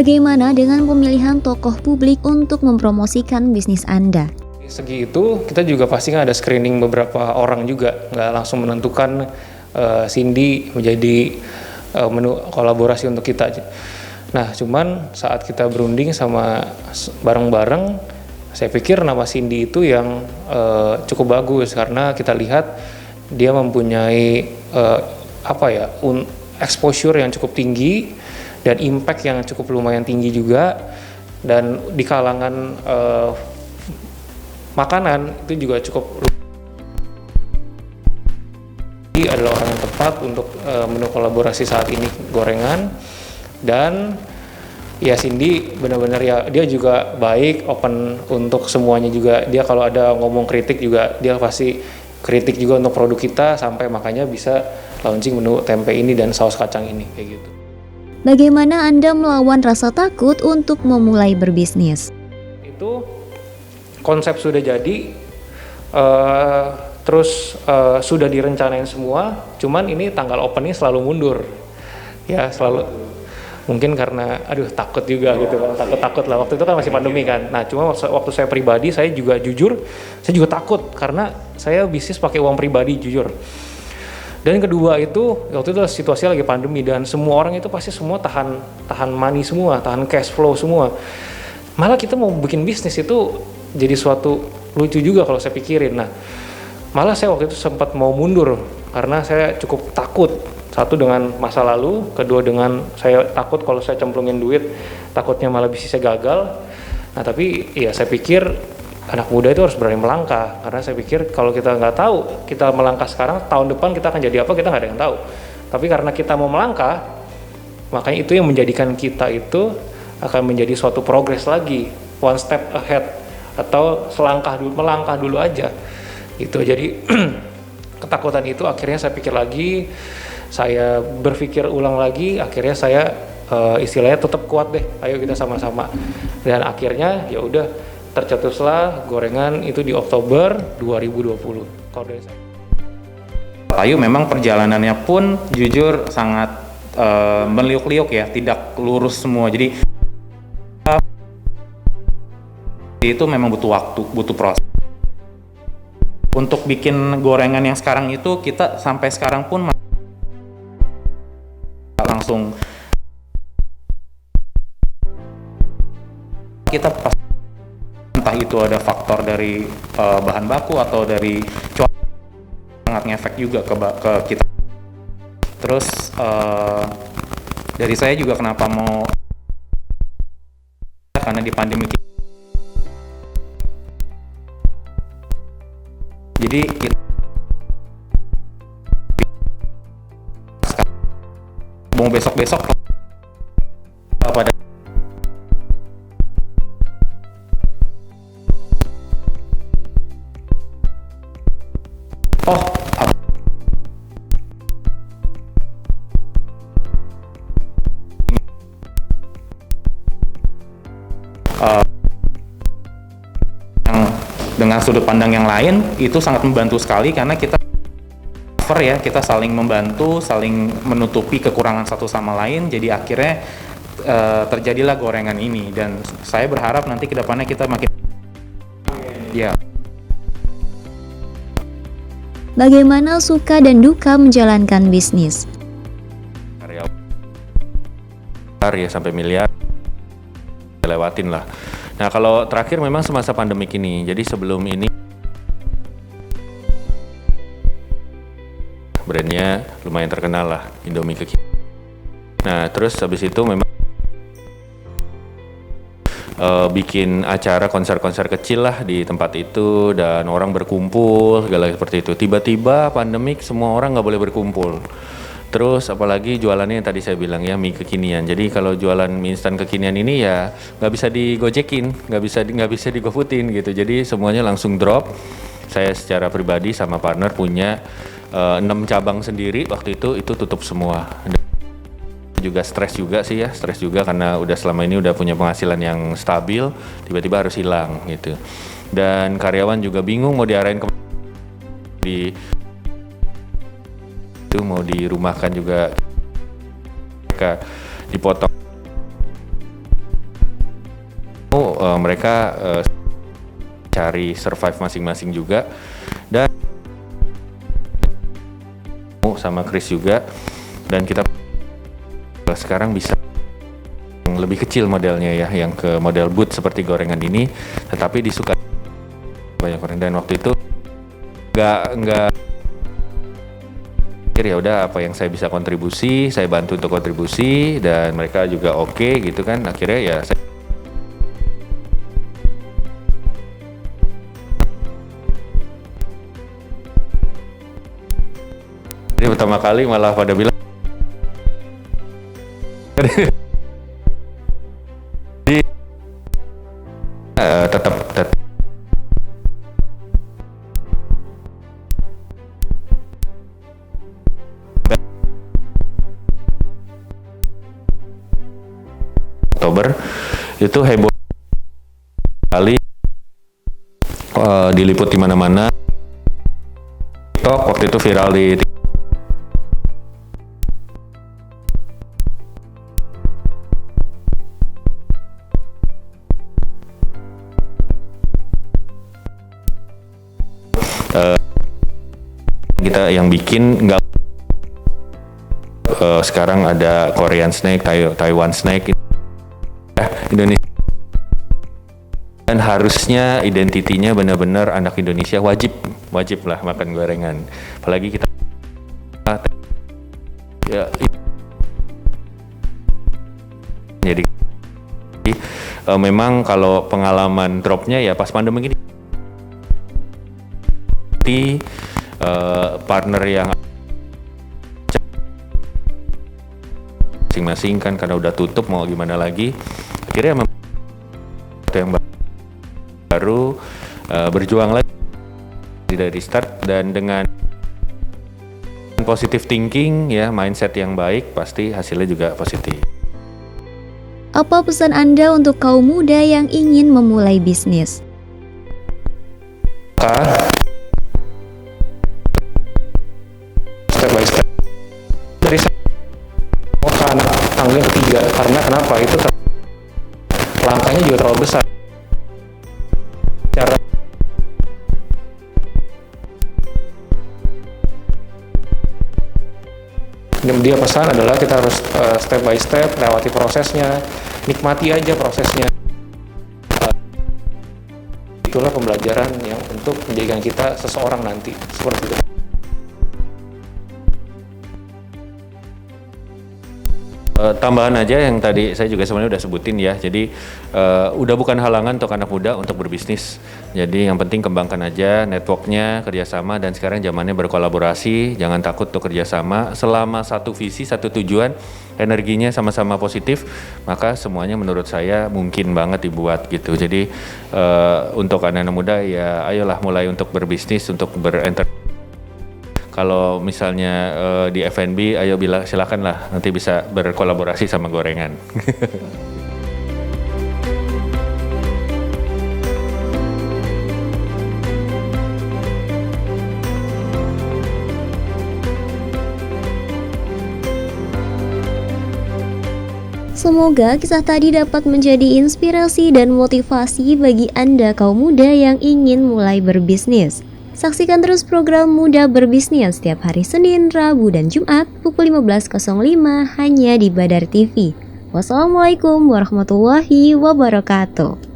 Bagaimana dengan pemilihan tokoh publik untuk mempromosikan bisnis Anda? Di segi itu kita juga pasti kan ada screening beberapa orang juga, nggak langsung menentukan Cindy menjadi menu kolaborasi untuk kita. Nah, cuman saat kita berunding sama bareng-bareng, saya pikir nama Cindy itu yang cukup bagus karena kita lihat dia mempunyai exposure yang cukup tinggi dan impact yang cukup lumayan tinggi juga, dan di kalangan makanan itu juga cukup. Dia adalah orang yang tepat untuk menu kolaborasi saat ini gorengan. Dan ya Cindy benar-benar ya dia juga baik, open untuk semuanya juga. Dia kalau ada ngomong kritik juga dia pasti kritik juga untuk produk kita, sampai makanya bisa launching menu tempe ini dan saus kacang ini kayak gitu. Bagaimana Anda melawan rasa takut untuk memulai berbisnis? Itu konsep sudah jadi, terus sudah direncanain semua, cuman ini tanggal opennya selalu mundur. Ya selalu, mungkin karena takut juga gitu kan, takut lah, waktu itu kan masih pandemi kan. Nah cuma waktu saya pribadi, saya juga jujur, saya juga takut karena saya bisnis pakai uang pribadi jujur. Dan kedua itu, waktu itu situasinya lagi pandemi dan semua orang itu pasti semua tahan money semua, tahan cash flow semua. Malah kita mau bikin bisnis itu jadi suatu lucu juga kalau saya pikirin. Nah, malah saya waktu itu sempat mau mundur karena saya cukup takut. Satu dengan masa lalu, kedua dengan saya takut kalau saya cemplungin duit, takutnya malah bisnisnya gagal. Nah, tapi ya saya pikir anak muda itu harus berani melangkah, karena saya pikir kalau kita nggak tahu, kita melangkah sekarang, tahun depan kita akan jadi apa, kita nggak ada yang tahu. Tapi karena kita mau melangkah, makanya itu yang menjadikan kita itu akan menjadi suatu progres lagi, one step ahead, atau melangkah dulu aja gitu. Jadi ketakutan itu akhirnya saya pikir lagi, saya berpikir ulang lagi, akhirnya saya istilahnya tetap kuat deh, ayo kita sama-sama. Dan akhirnya ya udah tercetuslah gorengan itu di Oktober 2020. Kalau dari saya. Ayu memang perjalanannya pun jujur sangat meliuk-liuk ya, tidak lurus semua. Jadi itu memang butuh waktu, butuh proses. Untuk bikin gorengan yang sekarang itu kita sampai sekarang pun langsung kita pas, entah itu ada faktor dari bahan baku atau dari cuaca, sangat ngefek juga ke kita. Terus dari saya juga kenapa mau, karena di pandemi jadi kita mau besok-besok pada yang dengan sudut pandang yang lain itu sangat membantu sekali, karena kita kita saling membantu, saling menutupi kekurangan satu sama lain. Jadi akhirnya terjadilah gorengan ini, dan saya berharap nanti kedepannya kita makin ya. Bagaimana suka dan duka menjalankan bisnis? Ya sampai miliar lewatin lah. Nah kalau terakhir memang semasa pandemik ini, jadi sebelum ini brandnya lumayan terkenal lah, Indomie kekinian. Nah terus habis itu memang bikin acara konser-konser kecil lah di tempat itu, dan orang berkumpul segala seperti itu. Tiba-tiba pandemik, semua orang nggak boleh berkumpul. Terus apalagi jualannya yang tadi saya bilang ya, mie kekinian. Jadi kalau jualan mie instan kekinian ini ya nggak bisa digojekin, nggak bisa digofoodin gitu. Jadi semuanya langsung drop. Saya secara pribadi sama partner punya 6 cabang sendiri waktu itu tutup semua. Juga stres juga karena udah selama ini udah punya penghasilan yang stabil, tiba-tiba harus hilang gitu. Dan karyawan juga bingung mau diarahin ke itu, mau dirumahkan juga, mereka dipotong mereka cari survive masing-masing juga, dan sama Chris juga, dan kita sekarang bisa yang lebih kecil modelnya ya, yang ke model boot seperti gorengan ini, tetapi disukai banyak orang. Dan waktu itu nggak ya udah apa yang saya bisa kontribusi, saya bantu untuk kontribusi, dan mereka juga oke gitu kan. Akhirnya ya saya jadi pertama kali malah pada bilang jadi tetap Oktober itu heboh kali, diliput di mana-mana. TikTok waktu itu viral di kita yang bikin nggak sekarang ada Korean Snake, Taiwan Snake, Indonesia, dan harusnya identitinya benar-benar anak Indonesia wajib lah makan gorengan, apalagi kita ya, jadi memang kalau pengalaman dropnya ya pas pandemi ini partner yang masing-masing kan karena udah tutup mau gimana lagi, akhirnya yang baru berjuang lagi dari start, dan dengan positive thinking ya, mindset yang baik, pasti hasilnya juga positif. Apa pesan Anda untuk kaum muda yang ingin memulai bisnis? Step by step dari ke anak tangga yang ketiga, karena kenapa itu langkahnya juga terlalu besar. Cara dia pesan adalah kita harus step by step lewati prosesnya, nikmati aja prosesnya. Itulah pembelajaran yang untuk menjadikan kita seseorang nanti seperti itu. Tambahan aja yang tadi saya juga sebenarnya udah sebutin ya, jadi udah bukan halangan untuk anak muda untuk berbisnis. Jadi yang penting kembangkan aja networknya, kerjasama, dan sekarang zamannya berkolaborasi, jangan takut untuk kerjasama. Selama satu visi, satu tujuan, energinya sama-sama positif, maka semuanya menurut saya mungkin banget dibuat gitu. Jadi untuk anak-anak muda ya ayolah mulai untuk berbisnis, untuk kalau misalnya di F&B, ayo silakan lah, nanti bisa berkolaborasi sama gorengan. Semoga kisah tadi dapat menjadi inspirasi dan motivasi bagi Anda kaum muda yang ingin mulai berbisnis. Saksikan terus program Muda Berbisnis setiap hari Senin, Rabu, dan Jumat pukul 15.05 hanya di Badar TV. Wassalamualaikum warahmatullahi wabarakatuh.